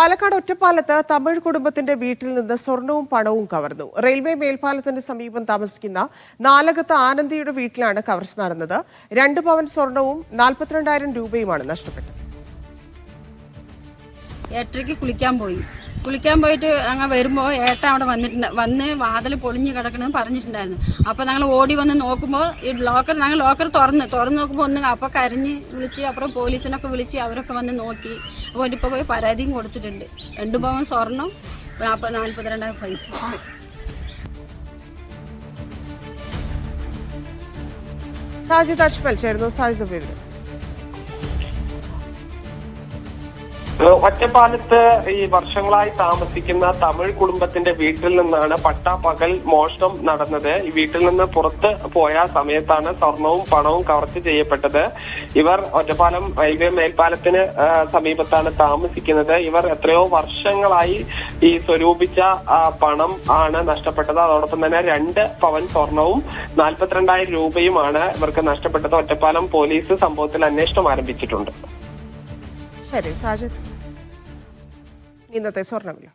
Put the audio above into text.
പാലക്കാട് ഒറ്റപ്പാലത്ത് തമിഴ് കുടുംബത്തിന്റെ വീട്ടിൽ നിന്ന് സ്വർണവും പണവും കവർന്നു. റെയിൽവേ മേൽപ്പാലത്തിന് സമീപം താമസിക്കുന്ന നാലകത്ത് ആനന്ദിയുടെ വീട്ടിലാണ് കവർച്ച നടന്നത്. 2 പവൻ സ്വർണവും 42,000 രൂപയുമാണ് നഷ്ടപ്പെട്ടത്. ഏട്ടരയ്ക്ക് കുളിക്കാൻ പോയിട്ട് അങ്ങ് വരുമ്പോൾ ഏട്ട അവിടെ വന്ന് വാതിൽ പൊളിഞ്ഞ് കിടക്കണമെന്ന് പറഞ്ഞിട്ടുണ്ടായിരുന്നു. അപ്പൊ ഞങ്ങൾ ഓടി വന്ന് നോക്കുമ്പോൾ ഈ ലോക്കർ തുറന്ന് നോക്കുമ്പോൾ അപ്പൊ കരഞ്ഞ് വിളിച്ച് അപ്പുറം പോലീസിനൊക്കെ വിളിച്ച് അവരൊക്കെ വന്ന് നോക്കി. അപ്പോൾ ഇപ്പൊ പോയി പരാതിയും കൊടുത്തിട്ടുണ്ട്. 2 പവൻ സ്വർണം 42,000 പൈസ. സാജിദ് അജ്മൽ ചേർന്നു. സാജിദ് വിവരം. ഒറ്റപ്പാലത്ത് ഈ വർഷങ്ങളായി താമസിക്കുന്ന തമിഴ് കുടുംബത്തിന്റെ വീട്ടിൽ നിന്നാണ് പട്ടാപ്പകൽ മോഷണം നടന്നത്. ഈ വീട്ടിൽ നിന്ന് പുറത്ത് പോയ സമയത്താണ് സ്വർണവും പണവും കവർച്ച ചെയ്യപ്പെട്ടത്. ഇവർ ഒറ്റപ്പാലം റെയിൽവേ മേൽപ്പാലത്തിന് സമീപത്താണ് താമസിക്കുന്നത്. ഇവർ എത്രയോ വർഷങ്ങളായി ഈ സ്വരൂപിച്ച പണം ആണ് നഷ്ടപ്പെട്ടത്. അതോടൊപ്പം തന്നെ 2 പവൻ സ്വർണവും 42,000 രൂപയുമാണ് ഇവർക്ക് നഷ്ടപ്പെട്ടത്. ഒറ്റപ്പാലം പോലീസ് സംഭവത്തിൽ അന്വേഷണം ആരംഭിച്ചിട്ടുണ്ട്. ശരി സാജിദ്, ഇന്നത്തെ സ്വർണ്ണവില.